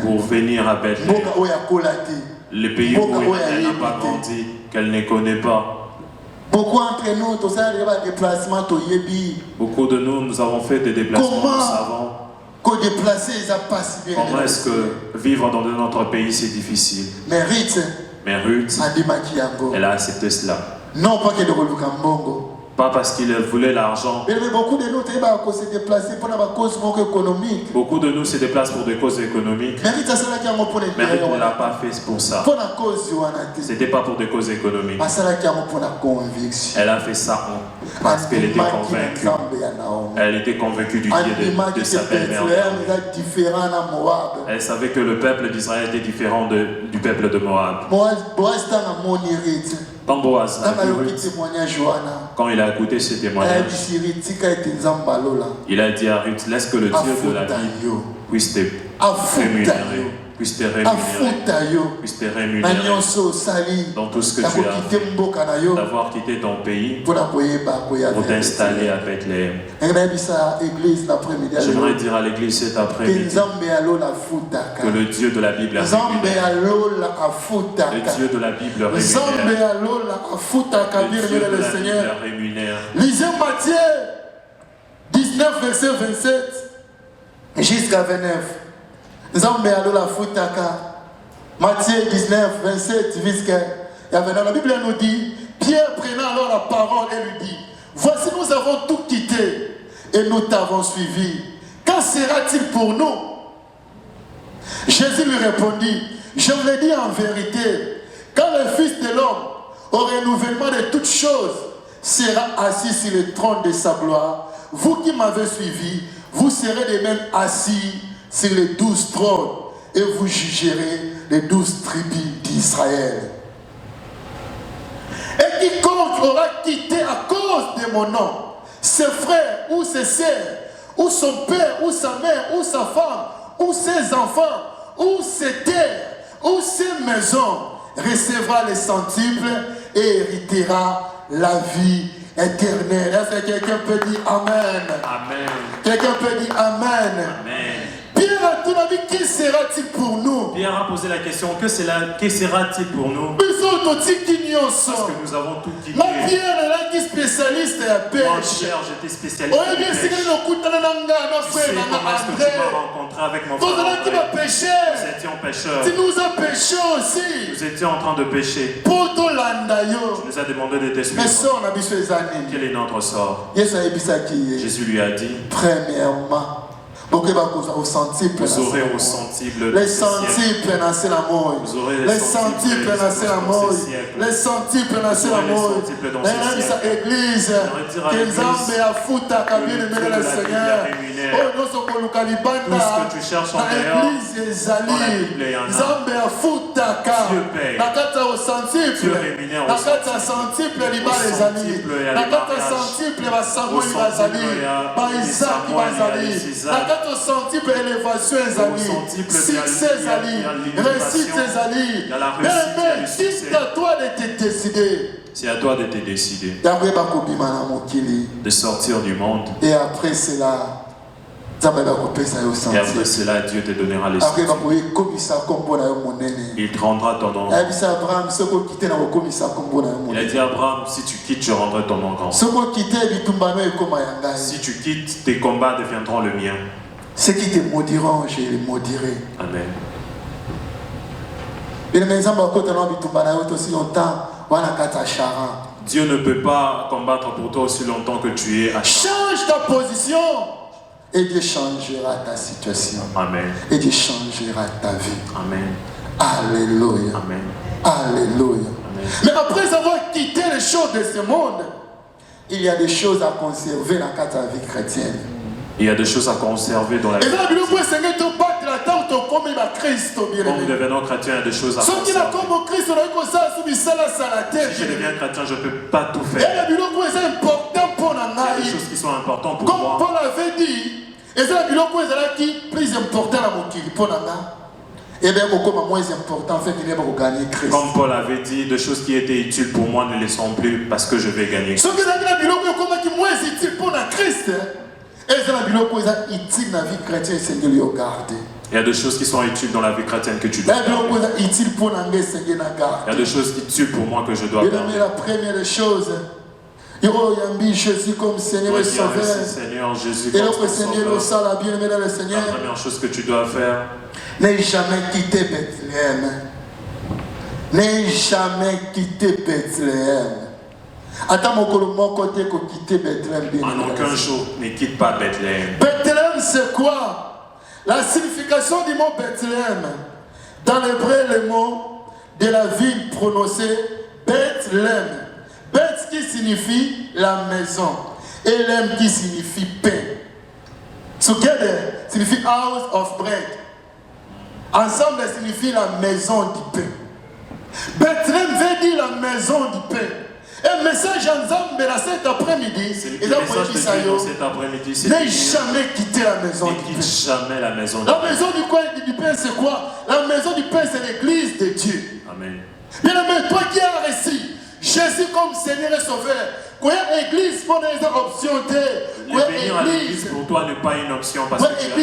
pour venir à Bethléem. Le pays où elle n'a pas grandi, qu'elle ne connaît pas. Beaucoup d'entre nous, beaucoup de nous avons fait des déplacements, nous savons. Comment est-ce que vivre dans notre pays c'est difficile? Mais Ruth, elle a accepté cela. Non pas que de pas parce qu'il voulait l'argent. Mais beaucoup de nous se déplacer pour la cause économique. Beaucoup de nous se déplacent pour des causes économiques. Mais Ruth ne l'a pas fait pour ça. C'était pas pour des causes économiques. Elle a fait ça parce qu'elle était convaincue. Elle était convaincue du Dieu de sa belle-mère. Elle savait que le peuple d'Israël était différent du peuple de Moab. Quand Boaz a vu Ruth, quand il a écouté ce témoignage, il a dit à Ruth, laisse que le Dieu de la vie puisse te rémunérer, puisse te rémunérer dans tout ce que tu as fait, d'avoir quitté ton pays pour t'installer à Bethléem. J'aimerais dire à l'église cet après-midi que le Dieu de la Bible est rémunéré. Le Dieu de la Bible rémunère. Le Dieu de la Bible rémunère. Lisez Matthieu 19, verset 27 jusqu'à 29. Matthieu 19, 27 jusqu'à 29. La Bible nous dit, Pierre prenant alors la parole et lui dit, voici nous avons tout quitté et nous t'avons suivi. Qu'en sera-t-il pour nous? Jésus lui répondit, je vous l'ai dit en vérité, quand le Fils de l'homme au renouvellement de toutes choses sera assis sur le trône de sa gloire, vous qui m'avez suivi, vous serez de même assis sur les 12 trônes et vous jugerez les 12 tribus d'Israël. Et quiconque aura quitté à cause de mon nom ses frères ou ses sœurs, ou son père ou sa mère ou sa femme, ou ses enfants, ou ses terres, ou ses maisons, recevra les centuples et héritera la vie éternelle. Est-ce que quelqu'un peut dire Amen? Amen. Quelqu'un peut dire Amen. Amen. Pierre, à ton avis, qui sera-t-il pour nous? Pierre a posé la question, que sera-t-il pour nous? Parce que nous avons tout quitté. Pierre est un spécialiste à pêche. Moi, Pierre, j'étais spécialiste de pêche. Tu sais comment est-ce que tu m'as rencontré avec mon frère? Nous étions pêcheurs. Tu nous as pêché aussi. Nous étions en train de pêcher. Tu nous as demandé de te suivre. Quel est notre sort? Jésus lui a dit, premièrement, vous aurez au centuple. Les centuples nascent la mort. Les centuples nascent la mort. Les centuples nascent la mort. L'église, que Nzambe a foutu à bien aimer le Seigneur. Oh, nous sommes au Lucalibanda. Tout ce que tu cherches en dehors, l'église, Nzambe a foutu à la carte au centuple. La carte au centuple, il va les amis. La carte au centuple, il va Samuel Bazali. Par Isaac Bazali. Au centuple élévation ezali, succès ezali, réussite ezali. Mais c'est à toi de te décider. C'est à toi de te décider de sortir du monde. Et après cela, Dieu te donnera les centuples. Il te rendra ton nom. Il a dit à Abraham, si tu quittes, je rendrai ton nom grand. Si tu quittes, tes combats deviendront le mien. Ceux qui te maudiront, je les maudirai. Amen. Dieu ne peut pas combattre pour toi aussi longtemps que tu es à change ta position et Dieu changera ta situation. Amen. Et Dieu changera ta vie. Amen. Alléluia. Amen. Alléluia. Amen. Mais après avoir quitté les choses de ce monde, il y a des choses à conserver dans ta vie chrétienne. Il y a des choses à conserver dans la vie. Quand nous devenons chrétiens, il y a des choses à conserver. Si je deviens chrétien, je ne peux pas tout faire. Il y a des choses qui sont importantes pour moi. Comme Paul avait dit, plus important Comme Paul avait dit, des choses qui étaient utiles pour moi ne les sont plus parce que je vais gagner. Il y a des choses qui sont utiles dans la vie chrétienne que tu dois faire. Il y a des choses qui tuent pour moi que je dois faire. La première des choses, Jésus comme Seigneur et Sauveur. Seigneur Jésus comme Sauveur. La première chose que tu dois faire, n'aie jamais quitté Bethléem. N'aie jamais quitté Bethléem. Attends, mon côté que quitter Bethléem. En aucun jour, ne quitte pas Bethléem. Bethléem, c'est quoi? La signification du mot Bethléem. Dans l'hébreu, le mot de la ville prononcée Bethléem. Beth qui signifie la maison. Et Lem qui signifie pain. Together signifie house of bread. Ensemble, signifie la maison du pain. Bethléem veut dire la maison du pain. Et le message ensemble cet après-midi, n'aie jamais quitté la maison du pain. Jamais la maison du pain, c'est quoi? La maison du pain, c'est l'église de Dieu. Amen. Bien aimé, toi qui as reçu Jésus comme Seigneur et Sauveur, quoi église pour les options de venir à l'église pour toi n'est pas une option parce que tu as une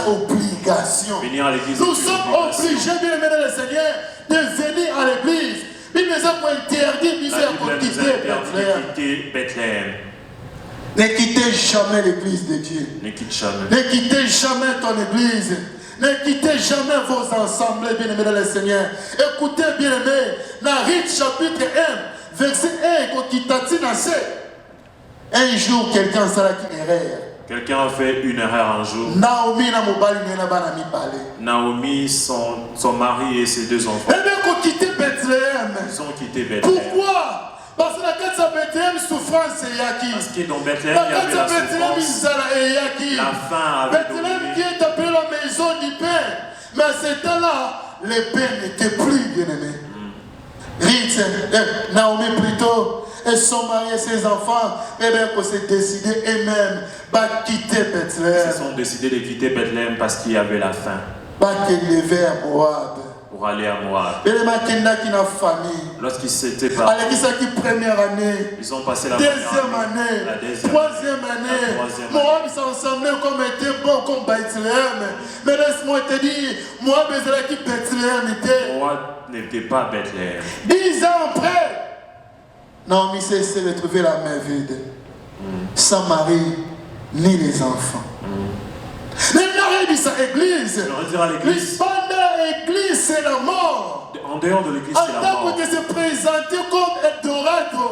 obligation. Venir à l'église, nous sommes obligés, bien aimé le Seigneur, de venir à l'église. Il nous a interdit de quitter Bethléem. Ne quittez jamais l'église de Dieu. Ne quitte jamais. Ne quittez jamais ton église. Ne quittez jamais vos assemblées, bien-aimés dans le Seigneur. Écoutez, bien-aimés, dans Rite chapitre 1, verset 1, un jour, quelqu'un s'est qui erreur. Quelqu'un a fait une erreur un jour. Naomi, son mari et ses deux enfants. Ils ont quitté Bethléem. Pourquoi? Parce que dans Bethléem, souffrance est acquise. Parce que dans Bethléem, il y avait la souffrance. La faim avait Bethléem qui est appelée la maison du pain. Mais à ce temps-là, le pain n'était plus, bien-aimé. Naomi plutôt, et son mari et ses enfants, ils s'est décidé eux-mêmes de quitter Bethléem. Ils se sont décidés de quitter Bethléem parce qu'il y avait la faim. Pour aller à Moab. Lorsqu'ils s'étaient partis, ils ont passé la deuxième année, troisième année. Moab s'ensemblait comme était bon comme Bethléem. Mais laisse-moi te dire, Moab était Bethléem. Moab n'était pas Bethléem. 10 ans après, Naomi s'est retrouvée la main vide, sans mari ni les enfants. L'église, c'est la mort. En dehors de l'église, c'est la mort. Attends que se présenter comme Eldorado.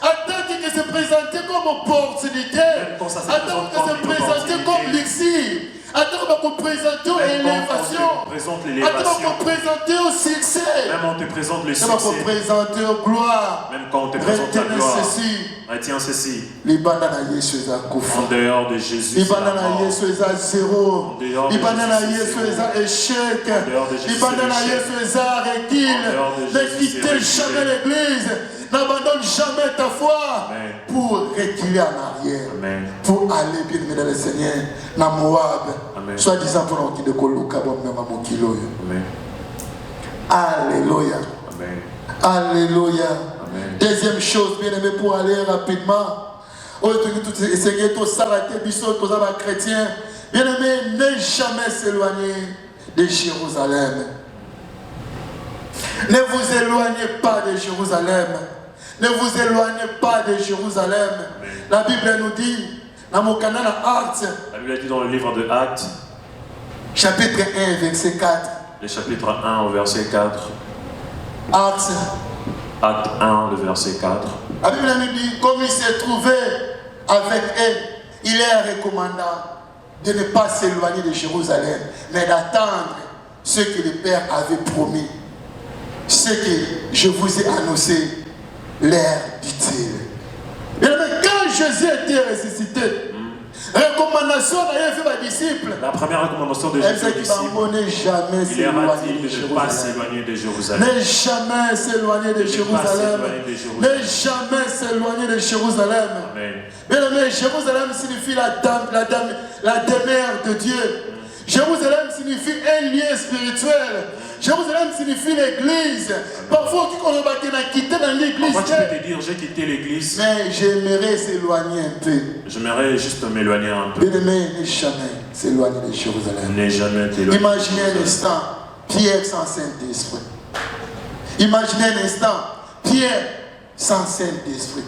Attends que se présenter comme opportunité. Attends que se présenter comme l'élixir. Attends qu'on présente l'élévation. Attends qu'on présente au succès. Même on te présente le succès. Même on te présente au gloire. Même quand on te présente la gloire. Retiens ceci. En dehors de Jésus, c'est la mort. Zéro. En dehors de Jésus, échec. Ne quittez jamais l'église. N'abandonne jamais ta foi. Amen. Pour reculer en arrière. Amen. Pour aller bien aimer le Seigneur. Dans Moab. Soit disant pour nous qui de Koluka. Amen. Alléluia. Amen. Alléluia. Amen. Deuxième chose, bien aimé, pour aller rapidement. Seigneur, tout ça, la chrétien. Bien aimé, ne jamais s'éloigner de Jérusalem. Ne vous éloignez pas de Jérusalem. Ne vous éloignez pas de Jérusalem. Amen. La Bible nous dit, dans mon canal Actes, la Bible dit dans le livre de Actes, chapitre 1, verset 4. Le chapitre 1 au verset 4. Actes 1, le verset 4. La Bible nous dit, comme il s'est trouvé avec eux, il est recommandant de ne pas s'éloigner de Jérusalem, mais d'attendre ce que le Père avait promis. Ce que je vous ai annoncé, l'heure dit-il. Mais quand Jésus était ressuscité, recommandation d'ailleurs fait ma disciple. La première recommandation de Jésus est ici. Il est dit de ne pas s'éloigner de Jérusalem. Ne jamais s'éloigner de Jérusalem. Ne jamais s'éloigner de Jérusalem. Amen. Bien aimé, Jérusalem signifie la demeure de Dieu. Jérusalem signifie un lieu spirituel. Jérusalem signifie l'église. Parfois, on va quitter dans l'église. Parfois, tu peux te dire, j'ai quitté l'église. Mais j'aimerais s'éloigner un peu. J'aimerais juste m'éloigner un peu. Bien-aimé, ne jamais s'éloigner de Jérusalem. Ne jamais t'éloigner. Imaginez un instant, Pierre sans Saint-Esprit. Imaginez un instant, Pierre sans Saint-Esprit.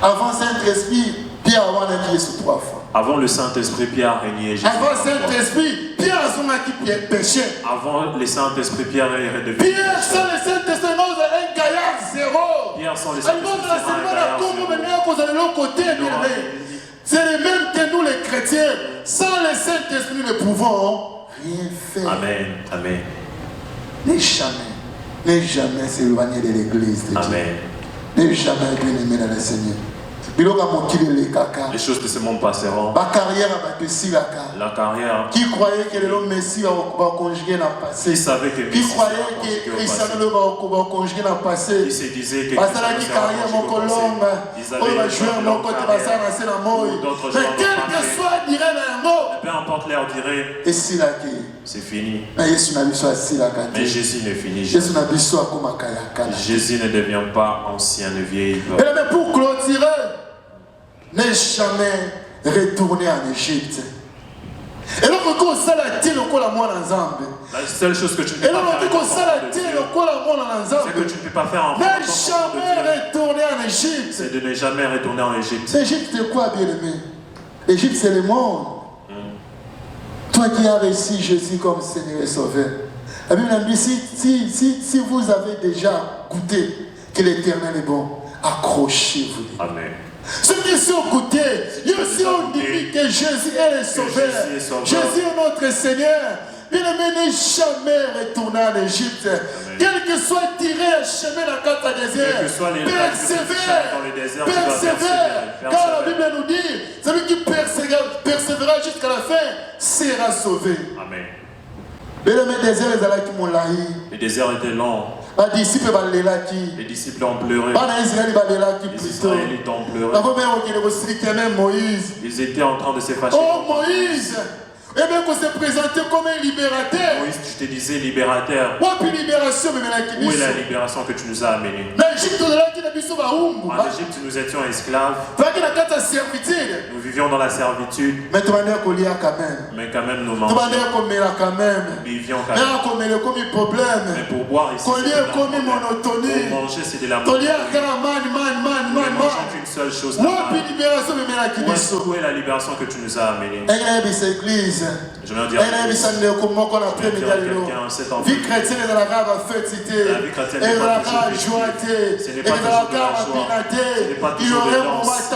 Avant Saint-Esprit, Pierre a régné sous 3 fois. Avant le Saint-Esprit, Pierre a régné. Avant Saint-Esprit, Pierre a péché. Avant le Saint-Esprit, Pierre est devenu. Pierre sans le Saint-Esprit, un gaillard zéro. Pierre sans le Saint-Esprit, c'est le même que nous les chrétiens. Sans le Saint-Esprit, nous ne pouvons rien faire. Amen. Amen. Ne jamais s'éloigner de l'église de Dieu. Amen. Ne jamais bien aimer dans le Seigneur. Les choses de ce monde passeront. La carrière. Qui croyait que le Messie va conjuguer dans le passé. Qui savait que Qui croyait que Christian va conjuguer dans le passé. Qui se disait que parce que la carrière mon colombe, on va jouer mon côté bassin dans la mort. Mais quel que soit dirait le mot. Peu importe l'air dirait. Et si la qui c'est fini. Mais Jésus n'est fini. Jésus ne devient pas ancien, ne vieillit pas. Mais pour clôturer, ne jamais retourner en Égypte. Et là, la seule chose que tu ne peux pas faire, c'est que tu ne peux pas faire en ne jamais retourner en Égypte. C'est de ne jamais retourner en Égypte. L'Égypte, c'est quoi, bien-aimé? L'Égypte, c'est le monde. Toi qui as reçu Jésus comme Seigneur et Sauveur. La Bible dit, si vous avez déjà goûté que l'Éternel est bon, accrochez-vous. Amen. Ceux qui sont goûtés, ils ont dit que Jésus est le Sauveur. Jésus est notre Seigneur. Bien-aimé, ne jamais retourner en Égypte. Quel que soit tiré un chemin dans le désert, persévère. Car la Bible nous dit, celui qui persévérera jusqu'à la fin sera sauvé. Amen. Le désert était long. Les disciples ont pleuré. Les Israélites ont pleuré. Ils étaient en train de se fâcher. Oh Moïse! Et bien qu'on s'est présenté comme un libérateur. Moïse, tu te disais libérateur. Où est la libération que tu nous as amenée? En Égypte, nous étions esclaves. Nous vivions dans la servitude. Mais quand même, nous mangeons. Nous vivions quand même. Mais pour boire ici, pour manger, c'est de la monotonie. Nous ne mangeons qu'une seule chose. Où est la libération que tu nous as amenée? Je veux dire quelqu'un, cet enfant. Vie chrétienne est dans la grave fêtité. La vie chrétienne n'est pas toujours joie. Ce n'est pas toujours de la joie. Ce n'est pas toujours de danse.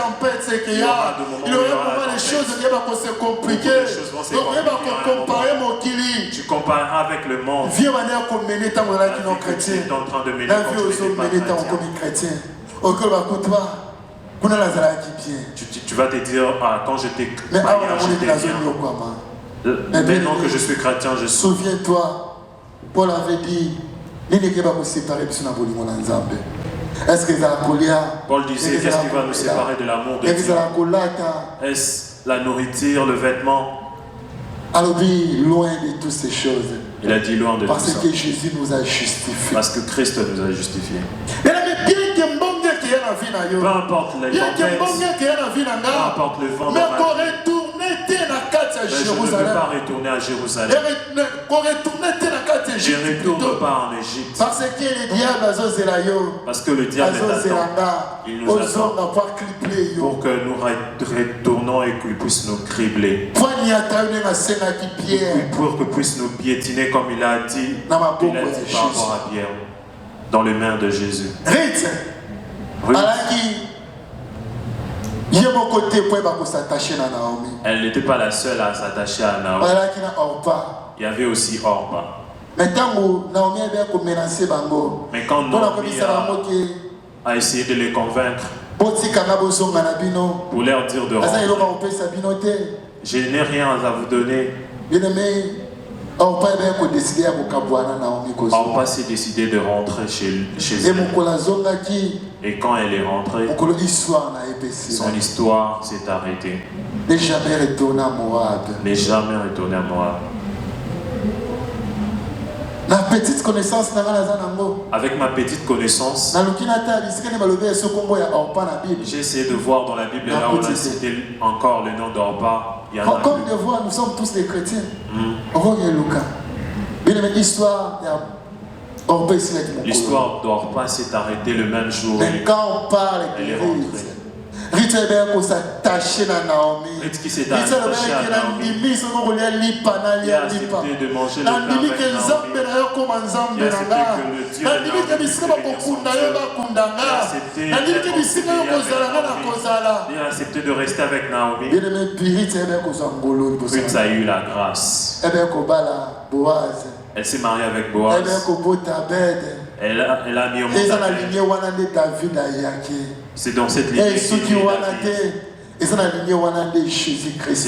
Il y aura des moments où il y aura la choses qui vont se compliquer. Tu compareras avec le monde. Viens manière qu'on menait tant là qui non chrétien. Tu es en train de mener quand tu n'étais pas chrétien. Au cœur va toi. Tu vas te dire, ah, quand j'étais chrétien, j'étais bien. Maintenant que je suis chrétien, je suis. Souviens-toi, Paul avait dit, est-ce que Paul disait, qu'est-ce qui va nous séparer de l'amour de Dieu? Est-ce la nourriture, le vêtement? Loin de toutes ces choses. Il a dit loin de tout ça. Parce que Jésus nous a justifiés. Parce que Christ nous a justifiés. Peu importe les tempêtes, peu importe le vent, mais je ne veux pas retourner à Jérusalem. Je ne retourne pas en Égypte. Parce que le diable il nous attend pour que nous retournons et qu'il puisse nous cribler. Pour que puisse nous piétiner comme il a dit par rapport à Pierre, dans les mains de Jésus. Elle n'était pas la seule à s'attacher à Naomi. Il y avait aussi Orpa. Mais quand Naomi a essayé de les convaincre pour leur dire de rentrer, je n'ai rien à vous donner. Orpa s'est décidé de rentrer chez elle. Et quand elle est rentrée, son histoire s'est arrêtée. N'est jamais retourné à Moab. Avec ma petite connaissance, j'ai essayé de voir dans la Bible là où on a cité encore le nom d'Orpa. Comme de voir, nous sommes tous des chrétiens. L'histoire d'Orpa s'est arrêtée le même jour. Mais quand on parle de Ruth, Ruth s'attaché à Naomi. Ruth qui s'est attachée à Naomi. Il a accepté de manger le pain avec Naomi. Il a accepté que le Dieu de Naomi il a accepté de rester avec Naomi. Ruth a eu la grâce. Elle s'est mariée avec Boaz. Elle a mis au monde. C'est dans cette lignée c'est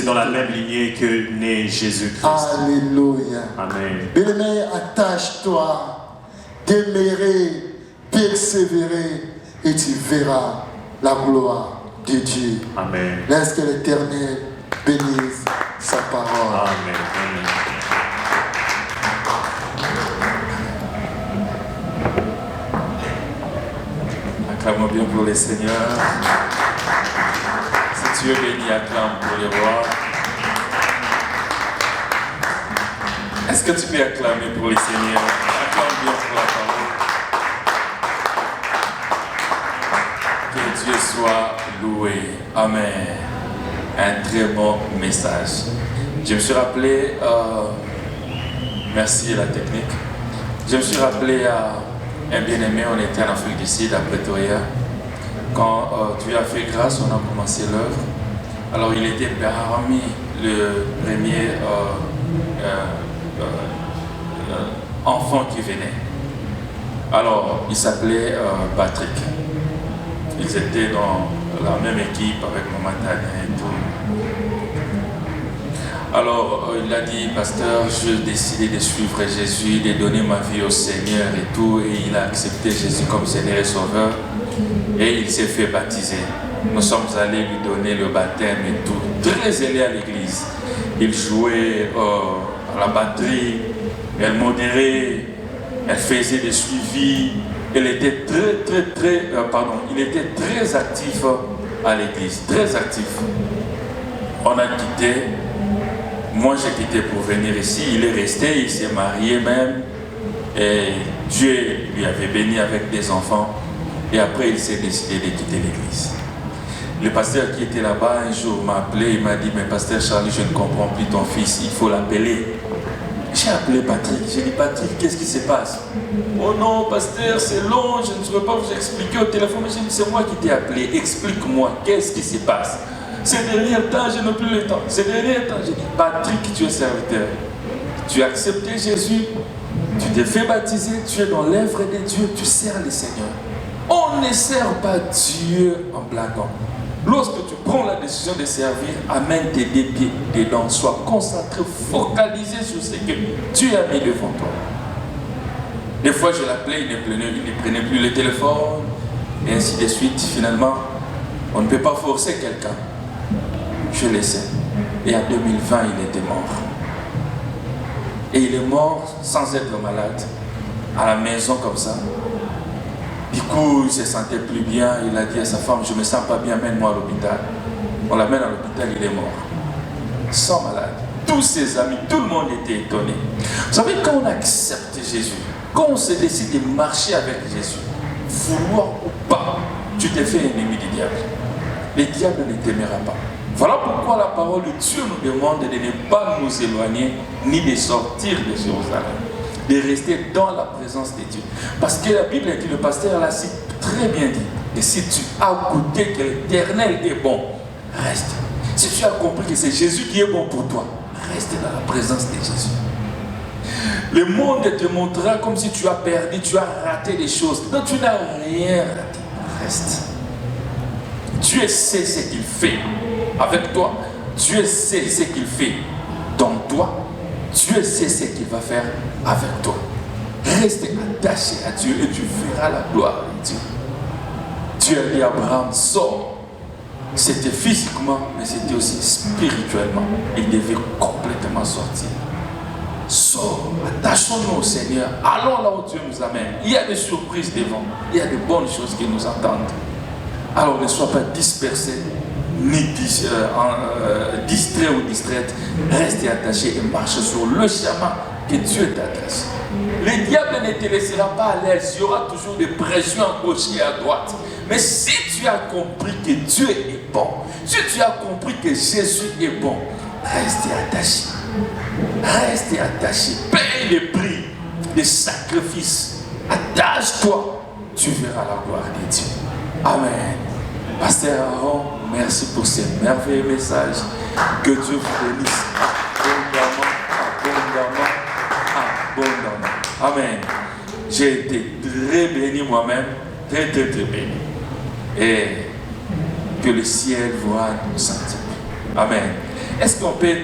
dans la même lignée que naît Jésus-Christ. Alléluia. Amen. Bien-aimé, attache-toi, demeurer, persévérer et tu verras la gloire de Dieu. Amen. Laisse que l'Éternel bénisse sa parole. Amen. Amen. Acclamons bien pour les seigneurs. Si tu es béni, acclame pour les rois. Est-ce que tu peux acclamer pour les seigneurs? Acclame bien pour la parole. Que Dieu soit loué. Amen. Un très bon message. Je me suis rappelé, merci la technique, je me suis rappelé à un bien-aimé, on était en Afrique du Sud, à Pretoria. Quand Dieu a fait grâce, on a commencé l'œuvre. Alors il était parmi le premier enfant qui venait. Alors il s'appelait Patrick. Ils étaient dans la même équipe avec Maman Tania et tout. Alors il a dit, pasteur, je décidé de suivre Jésus, de donner ma vie au Seigneur et tout, et il a accepté Jésus comme Seigneur et Sauveur, et il s'est fait baptiser. Nous sommes allés lui donner le baptême et tout, très zélé à l'église. Il jouait à la batterie, elle modérait, elle faisait des suivis, il était il était très actif à l'église, très actif. On a quitté. Moi j'ai quitté pour venir ici, il est resté, il s'est marié même, et Dieu lui avait béni avec des enfants, et après il s'est décidé de quitter l'église. Le pasteur qui était là-bas un jour m'a appelé, il m'a dit, mais pasteur Charlie, je ne comprends plus ton fils, il faut l'appeler. J'ai appelé Patrick, j'ai dit, Patrick, qu'est-ce qui se passe? Oh non, pasteur, c'est long, je ne saurais pas vous expliquer au téléphone, mais j'ai dit, c'est moi qui t'ai appelé, explique-moi, qu'est-ce qui se passe? Ces derniers temps, je n'ai plus le temps. Ces derniers temps, j'ai dit, Patrick, tu es serviteur. Tu as accepté Jésus, tu t'es fait baptiser, tu es dans l'œuvre de Dieu, tu sers le Seigneur. On ne sert pas Dieu en blaguant. Lorsque tu prends la décision de servir, amène tes deux pieds dedans, sois concentré, focalisé sur ce que Dieu a mis devant toi. Des fois, je l'appelais, il ne prenait plus le téléphone, et ainsi de suite. Finalement, on ne peut pas forcer quelqu'un. Je le sais. Et en 2020, il était mort. Et il est mort sans être malade, à la maison comme ça. Du coup, il ne se sentait plus bien. Il a dit à sa femme, je ne me sens pas bien, mène-moi à l'hôpital. On l'amène à l'hôpital, il est mort. Sans malade. Tous ses amis, tout le monde était étonné. Vous savez, quand on accepte Jésus, quand on se décide de marcher avec Jésus, vouloir ou pas, tu te fais ennemi du diable. Le diable ne t'aimera pas. Voilà pourquoi la parole de Dieu nous demande de ne pas nous éloigner ni de sortir de Jérusalem, de rester dans la présence de Dieu. Parce que la Bible dit, le pasteur l'a très bien dit, et si tu as goûté que l'Éternel est bon, reste. Si tu as compris que c'est Jésus qui est bon pour toi, reste dans la présence de Jésus. Le monde te montrera comme si tu as perdu, tu as raté des choses. Non, tu n'as rien raté. Reste. Dieu sait ce qu'il fait avec toi. Dieu sait ce qu'il fait dans toi. Dieu sait ce qu'il va faire avec toi. Reste attaché à Dieu et tu verras la gloire de Dieu. Dieu a dit à Abraham, sors. C'était physiquement, mais c'était aussi spirituellement. Il devait complètement sortir. Sors, attachons-nous au Seigneur, allons là où Dieu nous amène. Il y a des surprises devant, il y a de bonnes choses qui nous attendent. Alors ne sois pas dispersé, ni distrait ou distraite. Reste attaché et marche sur le chemin que Dieu t'a tracé. Le diable ne te laissera pas à l'aise, il y aura toujours des pressions à gauche et à droite. Mais si tu as compris que Dieu est bon, si tu as compris que Jésus est bon, reste attaché. Reste attaché. Paye le prix des sacrifices. Attache-toi. Tu verras la gloire de Dieu. Amen. Pasteur Aaron, merci pour ce merveilleux message. Que Dieu vous bénisse abondamment. Amen. J'ai été très béni moi-même. Très béni. Et que le ciel voit nous sentir. Amen. Est-ce qu'on peut